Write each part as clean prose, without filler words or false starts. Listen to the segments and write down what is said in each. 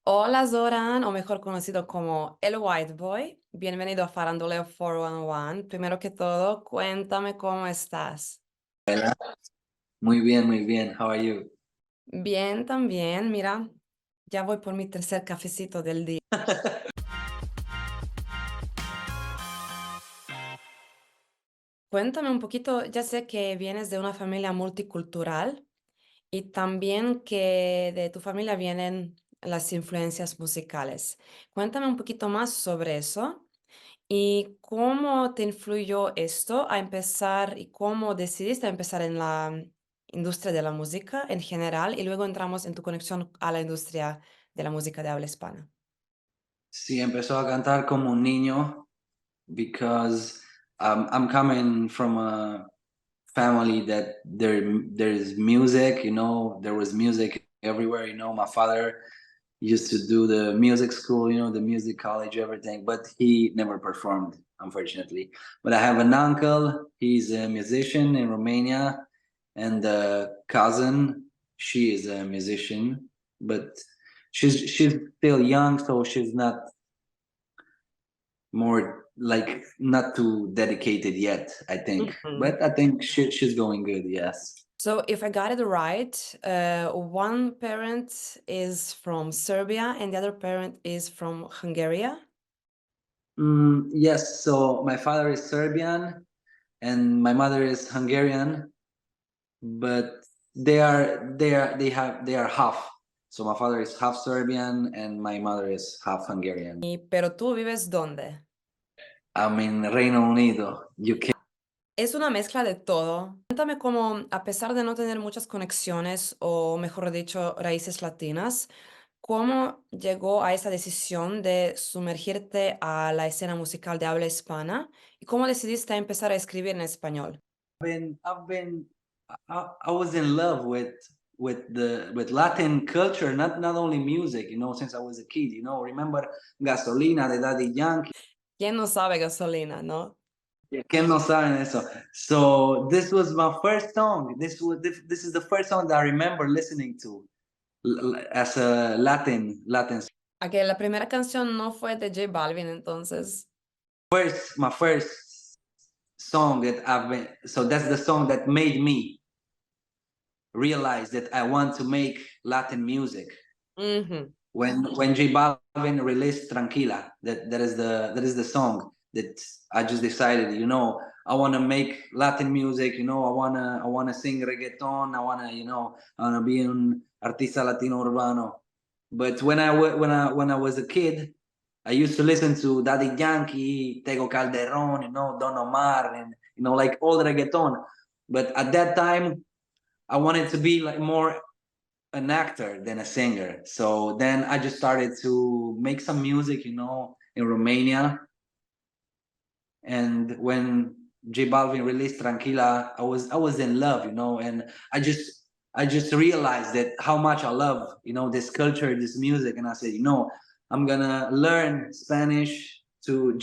Hola Zoran, o mejor conocido como Elwhitebwoi. Bienvenido a Faranduleo 411. Primero que todo, cuéntame cómo estás. Hola. Muy bien, muy bien. How are you? Bien, también. Mira, ya voy por mi tercer cafecito del día. Cuéntame un poquito, ya sé que vienes de una familia multicultural y también que de tu familia vienen las influencias musicales. Cuéntame un poquito más sobre eso. ¿Y cómo te influyó esto a empezar y cómo decidiste empezar en la industria de la música en general? Y luego entramos en tu conexión a la industria de la música de habla hispana. Sí, empezó a cantar como un niño because I'm coming from a family that there's music, there was music everywhere, my father used to do the music school, the music college, everything, but he never performed, unfortunately. But I have an uncle, he's a musician in Romania, and a cousin, she is a musician, but she's still young, so she's not more like not too dedicated yet, I think. Mhm. But I think she's going good, yes. So, if I got it right, one parent is from Serbia and the other parent is from Hungary. Yes, so my father is Serbian and my mother is Hungarian, but they are half. So my father is half Serbian and my mother is half Hungarian. Pero tú vives ¿dónde? I'm in Reino Unido, UK. Es una mezcla de todo. Cuéntame cómo, a pesar de no tener muchas conexiones, o mejor dicho, raíces latinas, ¿cómo llegó a esa decisión de sumergirte a la escena musical de habla hispana? ¿Y cómo decidiste empezar a escribir en español? I was in love with Latin culture, not only music, since I was a kid. Remember Gasolina de Daddy Yankee. ¿Quién no sabe gasolina, no? ¿Quién no sabe eso? So this was my first song. This is the first song that I remember listening to as a Latin. A que la primera canción no fue de J Balvin, entonces. My first song that I've been. So that's the song that made me realize that I want to make Latin music. Ujú. When J Balvin released Tranquila, that is the song that I just decided, I want to make Latin music, I wanna sing reggaeton, I wanna be an artista latino urbano. But when I was a kid, I used to listen to Daddy Yankee, Tego Calderon, Don Omar, and like old reggaeton. But at that time, I wanted to be like more an actor than a singer. So then I just started to make some music, in Romania. And when J Balvin released Tranquila, I was in love, and I just realized that how much I love, this culture, this music, and I said, I'm gonna learn Spanish to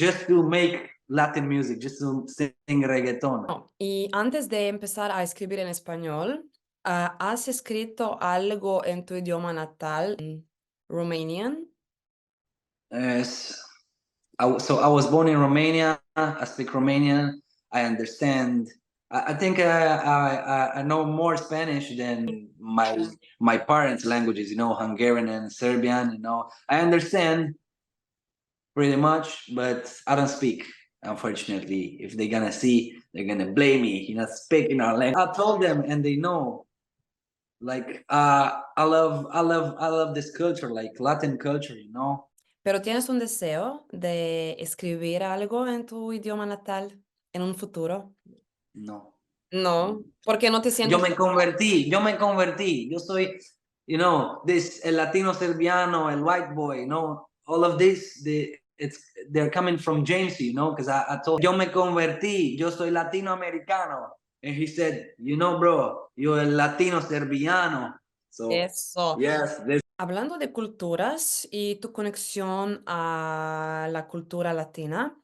make Latin music, just to sing reggaeton. No, y antes de empezar a escribir en español, ¿has escrito algo en tu idioma natal, en Romanian? Yes. So I was born in Romania. I speak Romanian. I understand. I think I know more Spanish than my parents' languages. Hungarian and Serbian. I understand pretty much, but I don't speak. Unfortunately, if they're gonna see, they're gonna blame me. Speaking our language. I told them, and they know. Like I love this culture, like Latin culture. ¿Pero tienes un deseo de escribir algo en tu idioma natal en un futuro? No. No, porque no te Yo sientes. me convertí, yo me convertí. Yo soy, el latino serbiano, el white boy, all of this, they're coming from James, because I told, yo me convertí, yo soy latinoamericano. And he said, bro, you're el latino serbiano. So, Eso. yes, Hablando de culturas y tu conexión a la cultura latina,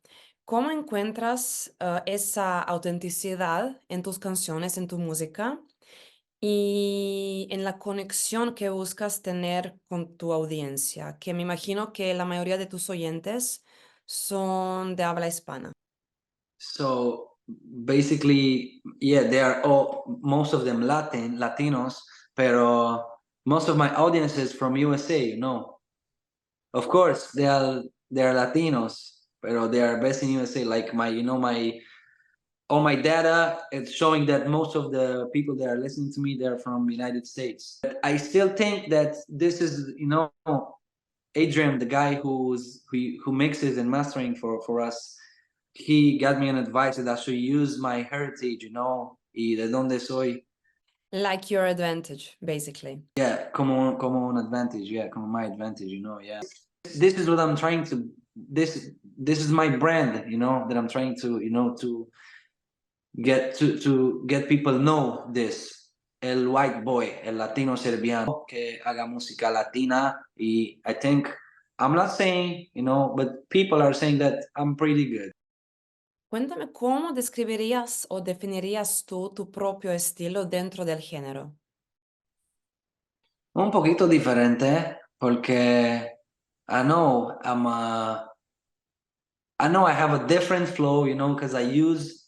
¿cómo encuentras esa autenticidad en tus canciones, en tu música? Y en la conexión que buscas tener con tu audiencia, que me imagino que la mayoría de tus oyentes son de habla hispana. So basically, yeah, they are all most of them Latinos, pero most of my audience is from USA, you know. Of course, they are Latinos, pero they are based in USA. Like my, you know, my all my data, it's showing that most of the people that are listening to me, they're from United States. But I still think that this is, you know, Adrian, the guy who mixes and mastering for us, he got me an advice that I should use my heritage, you know, y de donde soy. Like your advantage, basically. Yeah, como un advantage, yeah, como my advantage, you know, yeah. This is what I'm trying to this is my brand, you know, that I'm trying to, you know, to get people know this. El white boy, el latino serbiano que haga música latina, y I think I'm not saying, you know, but people are saying that I'm pretty good. Cuéntame cómo describirías o definirías tú tu propio estilo dentro del género. Un poquito diferente porque I know I'm a I know I have a different flow, you know, because I use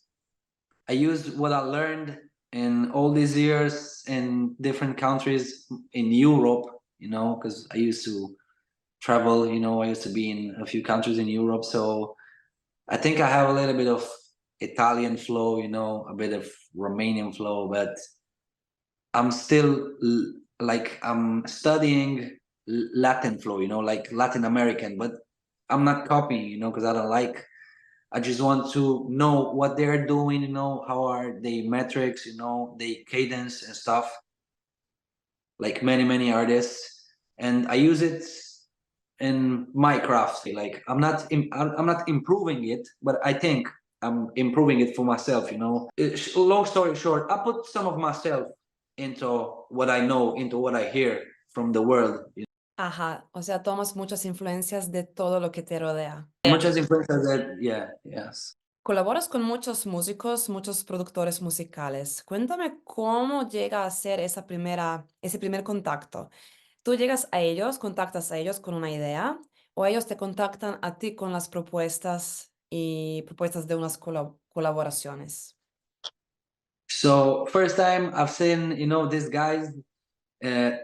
what I learned in all these years in different countries in Europe, you know, because I used to travel, you know, I used to be in a few countries in Europe. So I think I have a little bit of Italian flow, you know, a bit of Romanian flow, but I'm still like I'm studying Latin flow, you know, like Latin American, but I'm not copying, you know, because I don't like. I just want to know what they're doing, you know, how are the metrics, you know, the cadence and stuff, like many artists, and I use it in my craft. Like I'm not improving it, but I think I'm improving it for myself, you know. Long story short, I put some of myself into what I know, into what I hear from the world. Ajá, o sea, tomas muchas influencias de todo lo que te rodea. Muchas influencias that, yeah, yes. Colaboras con muchos músicos, muchos productores musicales. Cuéntame cómo llega a ser ese primer contacto. ¿Tú llegas a ellos, contactas a ellos con una idea o ellos te contactan a ti con las propuestas y propuestas de unas colaboraciones? So first time I've seen, you know, these guys,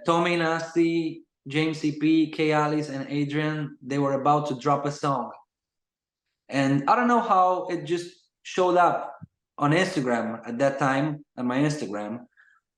Tommy Nasty, James CP, K Alice, and Adrian. They were about to drop a song, and I don't know how it just showed up on Instagram at that time, on my Instagram.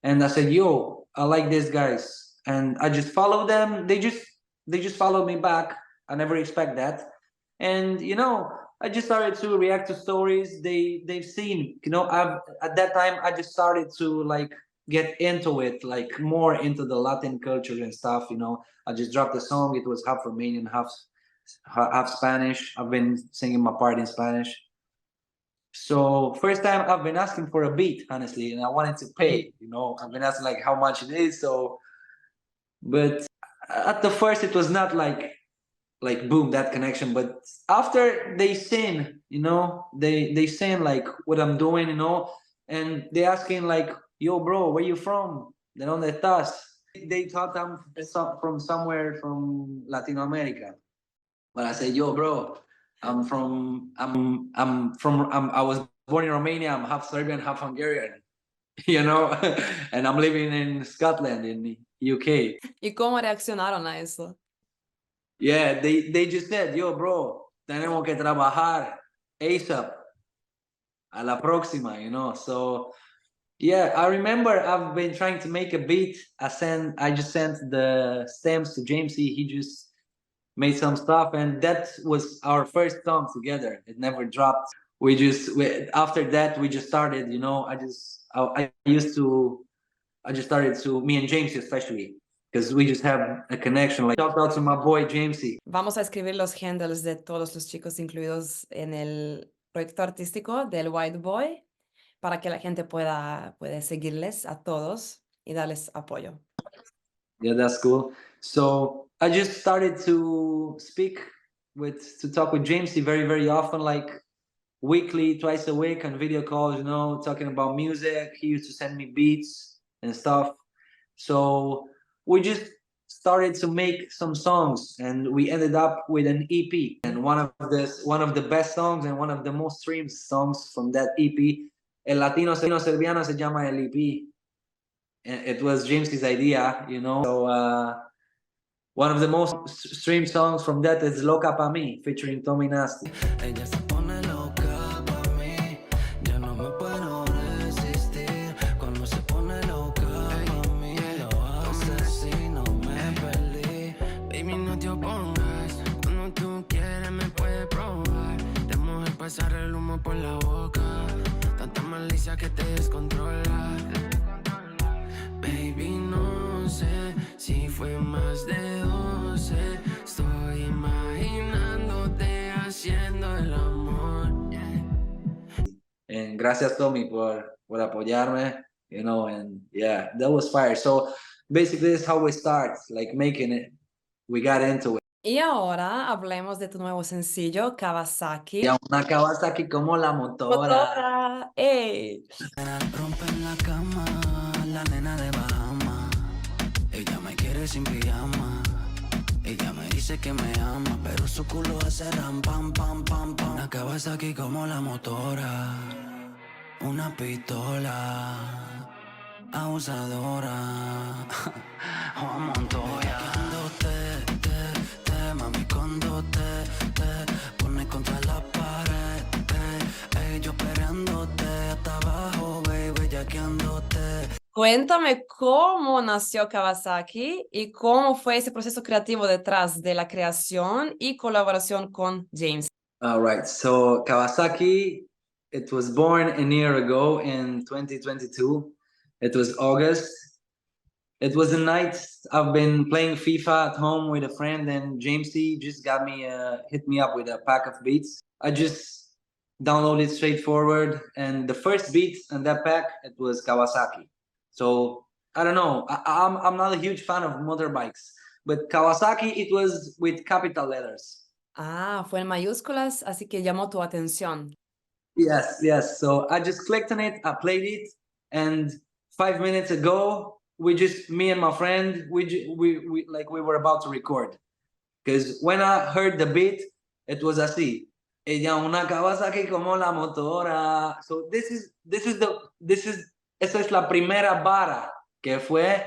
And I said, "Yo, I like these guys," and I just followed them. They just followed me back. I never expect that, and you know, I just started to react to stories they've seen. You know, I've at that time I just started to like get into it, like more into the Latin culture and stuff. You know, I just dropped a song. It was half Romanian, half Spanish. I've been singing my part in Spanish. So first time I've been asking for a beat, honestly, and I wanted to pay. You know, I've been asking like how much it is. So, but at the first it was not like boom that connection. But after they sing, you know, they sing like what I'm doing, you know, and they asking like, "Yo, bro, where you from? De donde estás?" They thought I'm from somewhere from Latino America. But I said, "Yo, bro, I was born in Romania. I'm half Serbian, half Hungarian, you know, and I'm living in Scotland, in the UK." ¿Y cómo reaccionaron a eso? Yeah, they just said, "Yo, bro, tenemos que trabajar ASAP a la próxima," you know. So yeah, I remember I've been trying to make a beat. I just sent the stems to Jamesy. He just made some stuff, and that was our first song together. It never dropped. After that we just started, you know. I just started to me and Jamesy especially, because we just have a connection. Like shout out to my boy Jamesy. Vamos a escribir los handles de todos los chicos incluidos en el proyecto artístico del White Boy para que la gente puede seguirles a todos y darles apoyo. Yeah, that's cool. So I just started to talk with Jamesy very often, like weekly, twice a week on video calls, you know, talking about music. He used to send me beats and stuff. So we just started to make some songs, and we ended up with an EP. And one of the best songs and one of the most streamed songs from that EP, El Latino Serbiano se llama el EP. And it was James's idea, you know. So one of the most streamed songs from that is Loca Pa' Mi, featuring Tommy Nasty. Ella se pone loca pa' mí, yo no me puedo resistir. Cuando se pone loca pa' mí, lo hace si no me perdí. Baby, no te opongas, cuando tú quieres me puedes probar. De mujer pasar el humo por la boca, tanta malicia que te descontrola. Baby, no sé si fue más de 12. Estoy imaginándote haciendo el amor. And gracias, Tommy, por apoyarme, you know, and yeah, that was fire. So basically, this is how we start, like making it. We got into it. Y ahora hablemos de tu nuevo sencillo, Kawasaki. Y una Kawasaki como la motora. Motora, ¡ey! Rompen la cama, la nena de Bahama. Ella me quiere sin pijama. Ella me dice que me ama, pero su culo hace ram, pam, pam, pam, pam. Una Kawasaki como la motora, una pistola abusadora. Juan Montoya. Mami, cuando te pones contra la pared, yo esperándote hasta abajo, baby, yaqueándote. Cuéntame cómo nació Kawasaki y cómo fue ese proceso creativo detrás de la creación y colaboración con James. All right, so Kawasaki, it was born a year ago in 2022. It was August. It was a night I've been playing FIFA at home with a friend, and Jamesy just hit me up with a pack of beats. I just downloaded straightforward, and the first beat on that pack, it was Kawasaki. So I don't know, I'm not a huge fan of motorbikes, but Kawasaki, it was with capital letters. Ah, fue en mayúsculas, así que llamó tu atención. Yes. So I just clicked on it, I played it, and 5 minutes ago, me and my friend, we were about to record. Because when I heard the beat, it was así. Ella una Kawasaki como la motora. So esa es la primera vara que fue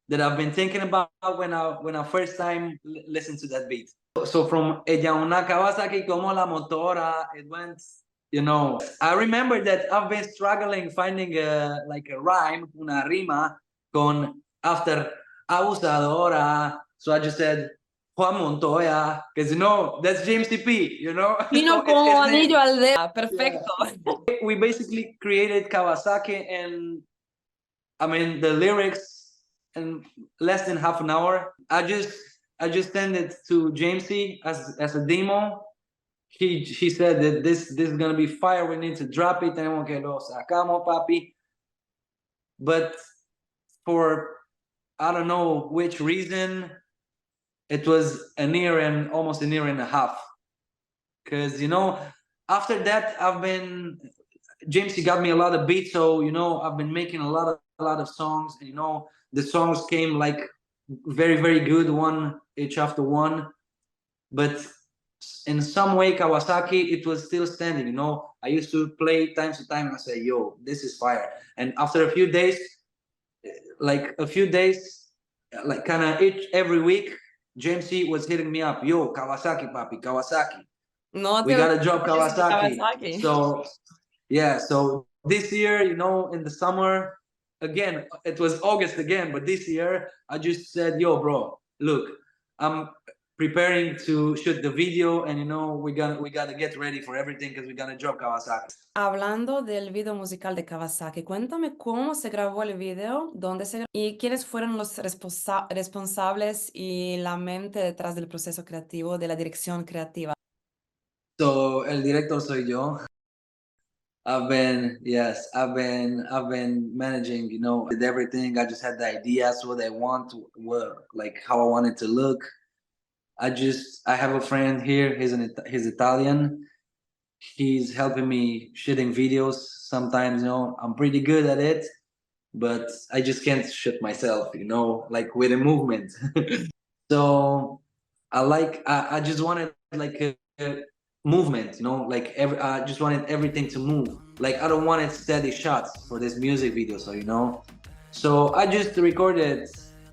that I've been thinking about when I first time listened to that beat. So from Ella una Kawasaki como la motora, it went, you know, I remember that I've been struggling finding a rhyme, una rima, con after abusadora. So I just said Juan Montoya, because you know that's James TP, you know. Vino So como anillo al dedo. Perfecto. Yeah. We basically created Kawasaki, and I mean the lyrics in less than half an hour. I just sent it to Jamesy as a demo. He said that this is gonna be fire. We need to drop it. Tenemos que lo sacamos, papi. But for I don't know which reason, it was almost a year and a half. Because, you know, after that, James, got me a lot of beats. So, you know, I've been making a lot of songs. And, you know, the songs came like very, very good, one each after one. But in some way, Kawasaki, it was still standing, you know. I used to play time to time and I say, yo, this is fire. And after a few days, like kind of every week, Jamesy was hitting me up. Yo, Kawasaki, papi, Kawasaki. No We got to drop Kawasaki. Kawasaki. So, yeah. So this year, you know, in the summer, again, it was August again, but this year, I just said, yo, bro, look, I'm preparing to shoot the video, and you know we gotta get ready for everything because we're gonna drop Kawasaki. Hablando del video musical de Kawasaki, cuéntame cómo se grabó el video, dónde se grabó y quiénes fueron los responsables y la mente detrás del proceso creativo, de la dirección creativa. So el director soy yo. I've been managing, you know, did everything. I just had the ideas, what I want to work, like how I want it to look. I have a friend here. He's Italian. He's helping me shooting videos sometimes. You know, I'm pretty good at it, but I just can't shoot myself, you know, like with a movement. So I just wanted like a movement, you know, like I just wanted everything to move. Like I don't wanted steady shots for this music video, so you know. So I just recorded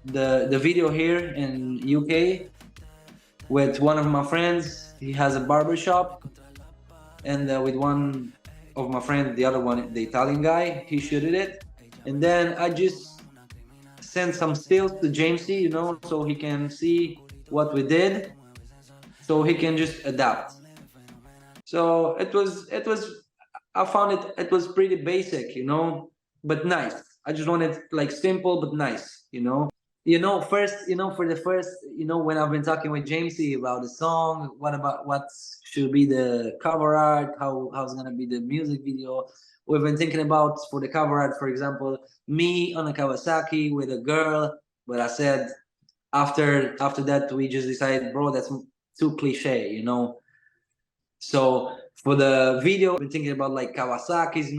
the video here in UK with one of my friends. He has a barber shop, and with one of my friends, the other one, the Italian guy, he shooted it, and then I just sent some stills to Jamesy, you know, so he can see what we did, so he can just adapt. So it was I found it was pretty basic, you know, but nice. I just wanted like simple but nice, you know. First, for the first, when I've been talking with Jamesy about the song, what should be the cover art, how's gonna be the music video. We've been thinking about for the cover art, for example, me on a Kawasaki with a girl, but I said after that we just decided, bro, that's too cliche, you know. So for the video, I've been thinking about like Kawasaki's,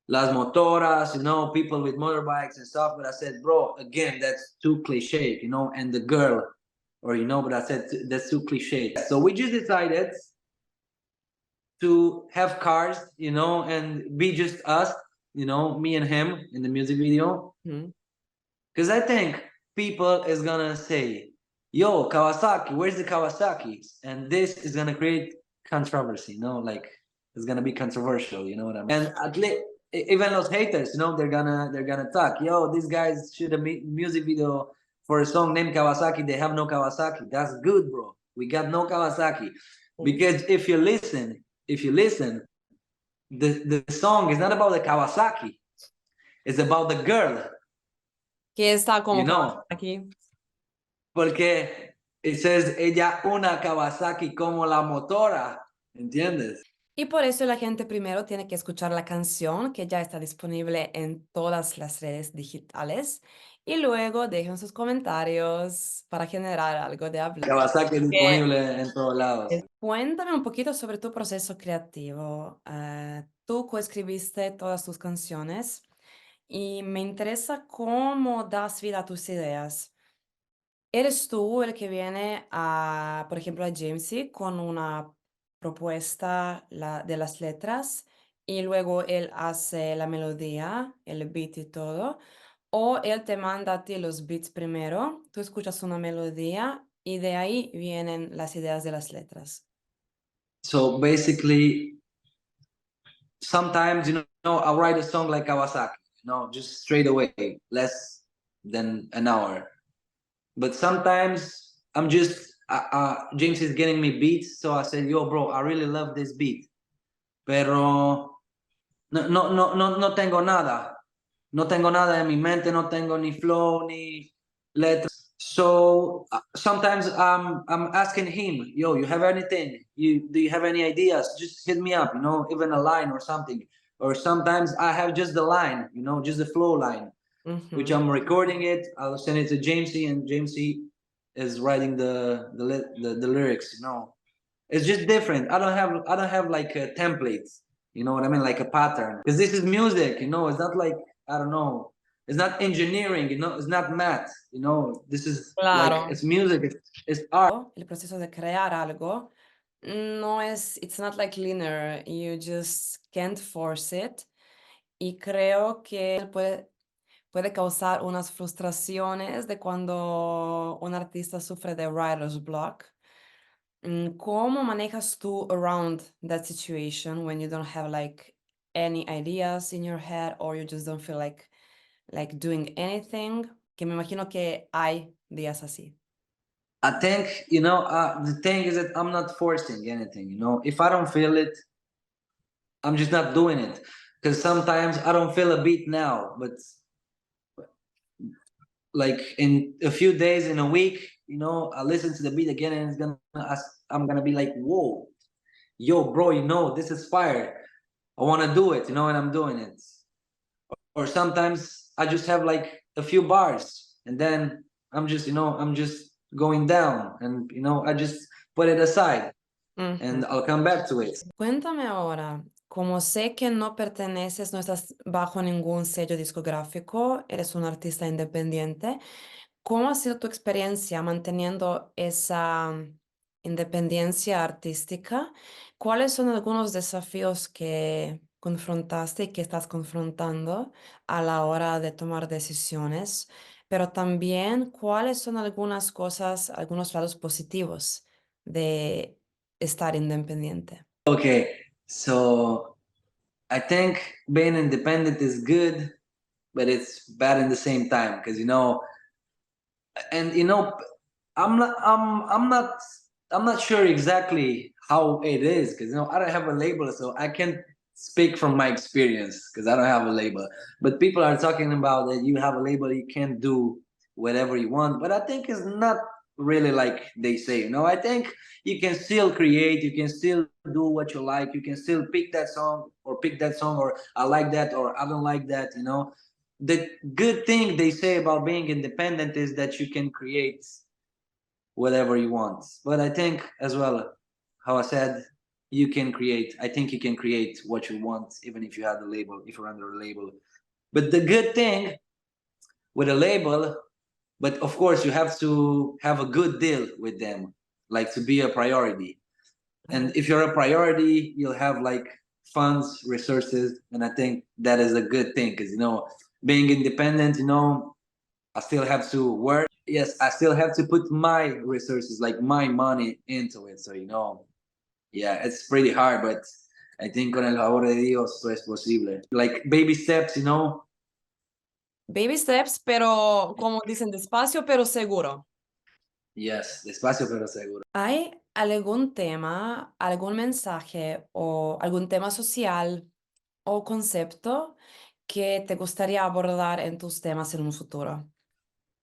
las motoras, people with motorbikes and stuff. But I said, bro, again, that's too cliche, and the girl, but I said, that's too cliche. So we just decided to have cars, and be just us, me and him in the music video. Because I think people is gonna say, yo, Kawasaki, where's the Kawasaki? And this is gonna create controversy, like it's gonna be controversial, you know what I mean? And at least even those haters, they're gonna talk, yo, these guys shoot a music video for a song named Kawasaki, they have no Kawasaki. That's good, bro. We got no Kawasaki. Because if you listen, the song is not about the Kawasaki, it's about the girl. Que está como Kawasaki. Porque it says ella una Kawasaki como la motora, ¿entiendes? Y por eso la gente primero tiene que escuchar la canción, que ya está disponible en todas las redes digitales, y luego dejen sus comentarios para generar algo de hablar. Kawasaki es disponible en todos lados. Cuéntame un poquito sobre tu proceso creativo. Tú coescribiste todas tus canciones y me interesa cómo das vida a tus ideas. ¿Eres tú el que viene por ejemplo, a Jamesy con una propuesta de las letras y luego él hace la melodía, el beat y todo? ¿O él te manda a ti los beats primero, tú escuchas una melodía y de ahí vienen las ideas de las letras? So basically, sometimes, I'll write a song like Kawasaki, just straight away, less than an hour. But sometimes I'm just, James is getting me beats, so I said, yo, bro, I really love this beat. Pero no tengo nada. No tengo nada en mi mente, no tengo ni flow, ni letras. So sometimes I'm asking him, yo, you have anything? Do you have any ideas? Just hit me up, even a line or something. Or sometimes I have just the line, just the flow line, which I'm recording it. I'll send it to Jamesy, and Jamesy is writing the lyrics. It's just different. I don't have like a template. You know what I mean? Like a pattern. Because this is music. It's not like, I don't know. It's not engineering. It's not math. This is like, it's music. It's art. El proceso de crear algo it's not like linear. You just can't force it. Y creo que puede causar unas frustraciones de cuando un artista sufre de writer's block. ¿Cómo manejas tú around that situation when you don't have like any ideas in your head or you just don't feel like doing anything? Que me imagino que hay días así. I think, the thing is that I'm not forcing anything, If I don't feel it, I'm just not doing it. Because sometimes I don't feel a beat now, but like in a few days, in a week, I listen to the beat again and I'm gonna be like, whoa, yo, bro, this is fire. I want to do it, and I'm doing it. Or sometimes I just have like a few bars and then I'm just going down and, I just put it aside and I'll come back to it. Cuéntame ahora, como sé que no perteneces, no estás bajo ningún sello discográfico, eres un artista independiente, ¿cómo ha sido tu experiencia manteniendo esa independencia artística? ¿Cuáles son algunos desafíos que confrontaste y que estás confrontando a la hora de tomar decisiones? Pero también, ¿cuáles son algunas cosas, algunos lados positivos de estar independiente? Okay, so I think being independent is good, but it's bad in the same time because and I'm not sure exactly how it is because I don't have a label, so I can't speak from my experience because I don't have a label. But people are talking about that you have a label, you can do whatever you want. But I think it's not really like they say. I think you can still create, you can still do what you like, you can still pick that song or pick that song, or I like that or I don't like that. The good thing they say about being independent is that you can create whatever you want. But I think as well, how I said, I think you can create what you want, even if you have the label, if you're under a label. But the good thing with a label, but of course, you have to have a good deal with them, like to be a priority. And if you're a priority, you'll have like funds, resources. And I think that is a good thing because, being independent, I still have to work. Yes, I still have to put my resources, like my money into it. So, yeah, it's pretty hard, but I think con el favor de Dios, todo es posible. Like baby steps, Baby steps, pero como dicen, despacio, pero seguro. Yes, despacio pero seguro. ¿Hay algún tema, algún mensaje o algún tema social o concepto que te gustaría abordar en tus temas en un futuro?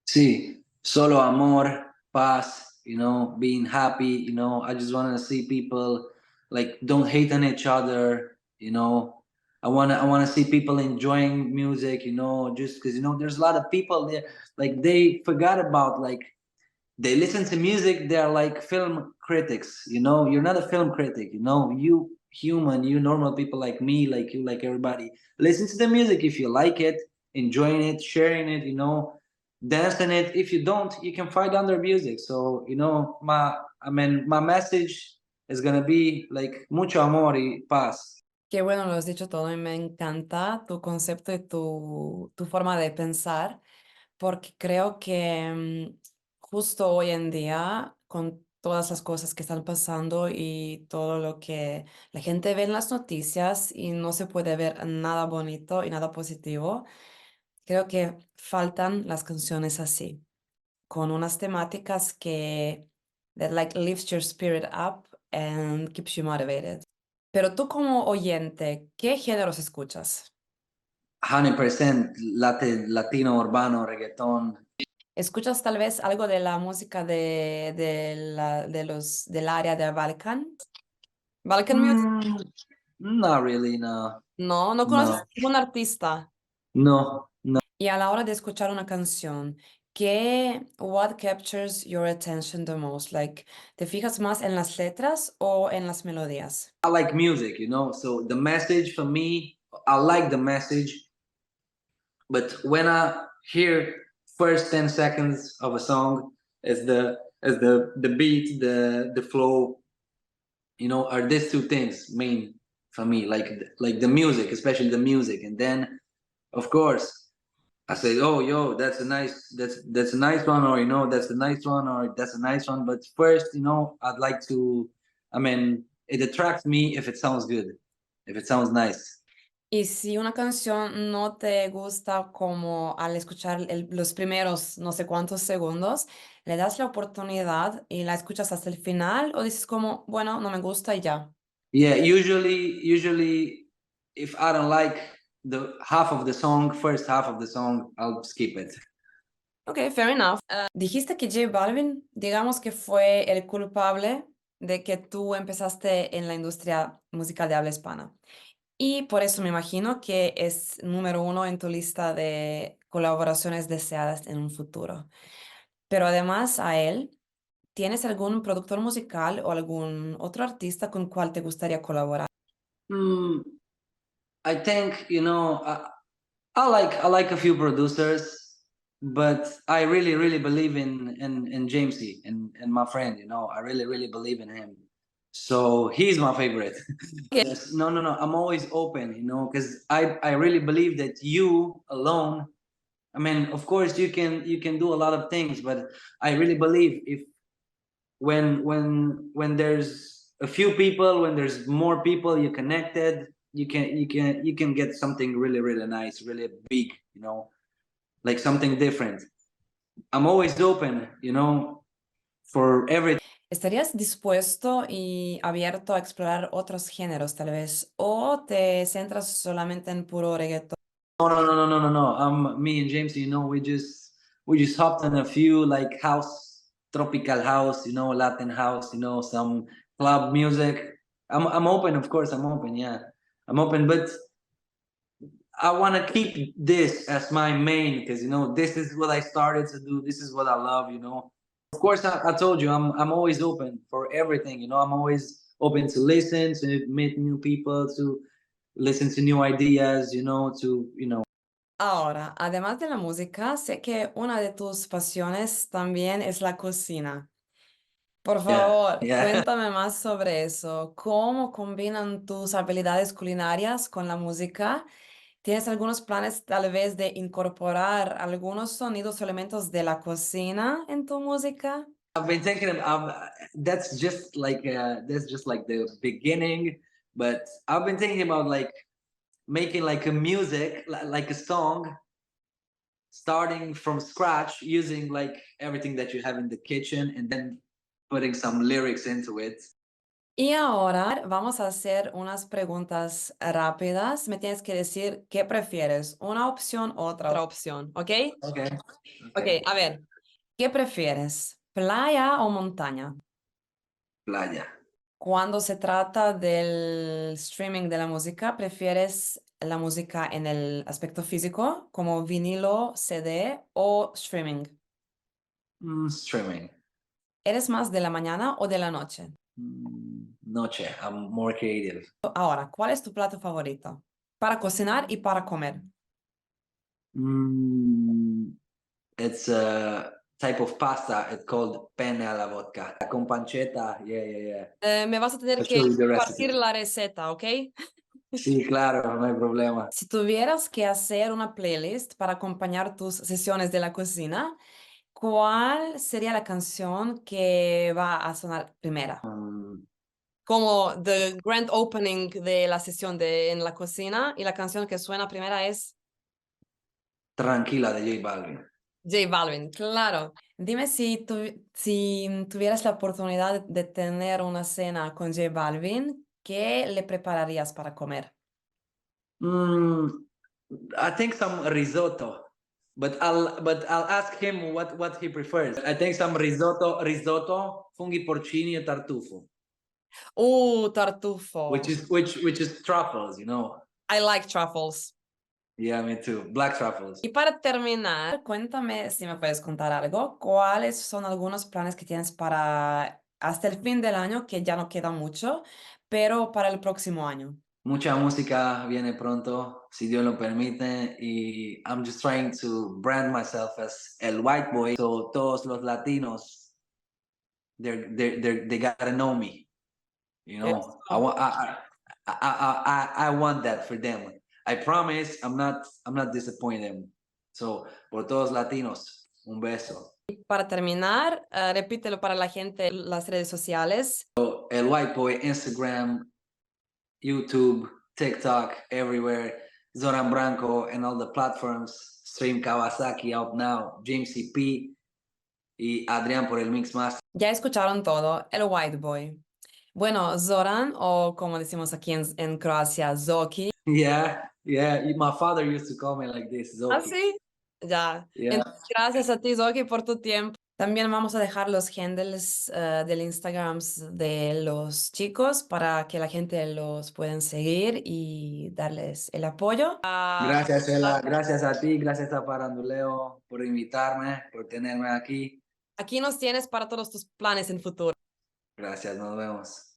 Sí, solo amor, paz, being happy, I just want to see people like don't hate on each other, I want to see people enjoying music, just because there's a lot of people there like they forgot about like they listen to music, they're like film critics, you're not a film critic, you human, you normal people like me, like you, like everybody, listen to the music if you like it, enjoying it, sharing it, dancing it. If you don't, you can find other music. So my message is gonna be like mucho amor y paz. Qué bueno, lo has dicho todo y me encanta tu concepto y tu forma de pensar, porque creo que justo hoy en día, con todas las cosas que están pasando y todo lo que la gente ve en las noticias y no se puede ver nada bonito y nada positivo, creo que faltan las canciones así, con unas temáticas that like lifts your spirit up and keeps you motivated. Pero tú como oyente, ¿qué géneros escuchas? 100% Latino, urbano, reggaeton. ¿Escuchas tal vez algo de la música del área de Balkan? ¿Balkan music? Not really, no. No, no conoces No, ningún artista. no, no. Y a la hora de escuchar una canción, what captures your attention the most? Like, ¿te fijas más en las letras o en las melodías? I like music, so the message for me, I like the message, but when I hear first 10 seconds of a song, as the beat, the flow, are these two things main for me, like the music, especially the music. And then of course I say, oh yo, that's a nice one, or that's a nice one, or that's a nice one. But first, I'd like to, it attracts me if it sounds good, if it sounds nice. Y si una canción no te gusta como al escuchar los primeros no sé cuántos segundos, ¿le das la oportunidad y la escuchas hasta el final o dices como, bueno, no me gusta y ya? Yeah, usually if I don't like the half of the song, first half of the song, I'll skip it. Ok, fair enough. Dijiste que J Balvin, digamos que fue el culpable de que tú empezaste en la industria musical de habla hispana. Y por eso me imagino que es número uno en tu lista de colaboraciones deseadas en un futuro. Pero además a él, ¿tienes algún productor musical o algún otro artista con cual te gustaría colaborar? Mm, I think, you know, I like a few producers, but I really believe in Jamesy and my friend. You know, I really believe in him. So he's my favorite. Yes, no. I'm always open, you know, because I really believe that you alone. I mean, of course, you can do a lot of things, but I really believe if when there's a few people, when there's more people you connected, you can get something really nice, really big, you know, like something different. I'm always open, you know, for everything. ¿Estarías dispuesto y abierto a explorar otros géneros, tal vez? ¿O te centras solamente en puro reggaetón? No. Me and James, you know, we just hopped on a few like house, tropical house, you know, Latin house, you know, some club music. I'm open, of course. I'm open, yeah. I'm open, but I want to keep this as my main because, you know, this is what I started to do. This is what I love, you know. Of course, I told you I'm always open for everything. You know, I'm always open to listen, to meet new people, to listen to new ideas. You know, Ahora, además de la música, sé que una de tus pasiones también es la cocina. Por yeah, favor, yeah. cuéntame más sobre eso. ¿Cómo combinan tus habilidades culinarias con la música? ¿Tienes algunos planes tal vez de incorporar algunos sonidos o elementos de la cocina en tu música? I've been thinking of that's just like the beginning, but I've been thinking about like making like a music, like a song starting from scratch using like everything that you have in the kitchen and then putting some lyrics into it. Y ahora vamos a hacer unas preguntas rápidas. Me tienes que decir qué prefieres, una opción o otra opción, ¿ok? Okay. Ok, Okay. a ver, ¿qué prefieres, playa o montaña? Playa. Cuando se trata del streaming de la música, ¿prefieres la música en el aspecto físico, como vinilo, CD o streaming? Streaming. ¿Eres más de la mañana o de la noche? Noche. I'm more creative. Ahora, ¿cuál es tu plato favorito? Para cocinar y para comer. Mm, it's a type of pasta. It's called penne alla vodka. Con pancetta. Yeah. Me vas a tener I'll que show you the recipe. compartir la receta, ¿ok? Sí, claro, no hay problema. Si tuvieras que hacer una playlist para acompañar tus sesiones de la cocina, ¿cuál sería la canción que va a sonar primera? Como the grand opening de la sesión en la cocina y la canción que suena primera es Tranquila de J Balvin. J Balvin, claro. Dime si tuvieras la oportunidad de tener una cena con J Balvin, ¿qué le prepararías para comer? Mm, I think some risotto, but I'll ask him what he prefers. I think some risotto, funghi porcini e tartufo, which Tartufo. is which is truffles, you know. I like truffles. Yeah, me too. Black truffles. Y para terminar, cuéntame si me puedes contar algo. ¿Cuáles son algunos planes que tienes para hasta el fin del año, que ya no queda mucho, pero para el próximo año? Mucha música viene pronto, si Dios lo permite, y I'm just trying to brand myself as el white boy, so todos los latinos, they gotta know me, you know. I Eso. want I want that for them. I promise I'm not disappointing them. So por todos latinos, un beso. Para terminar, repítelo para la gente en las redes sociales. El white boy, Instagram, YouTube, TikTok, everywhere. Zoran Branko and all the platforms. Stream KAWASAKI out now. James CP y Adrián por el Mix Master. Ya escucharon todo, el White Boy. Bueno, Zoran, o como decimos aquí en Croacia, Zoki. Yeah. My father used to call me like this, Ah, Zoki. sí, ya. Yeah. Gracias a ti, Zoki, por tu tiempo. También vamos a dejar los handles del Instagram de los chicos para que la gente los pueda seguir y darles el apoyo. Gracias, Ela. Gracias a ti, gracias a Faranduleo por invitarme, por tenerme aquí. Aquí nos tienes para todos tus planes en futuro. Gracias, nos vemos.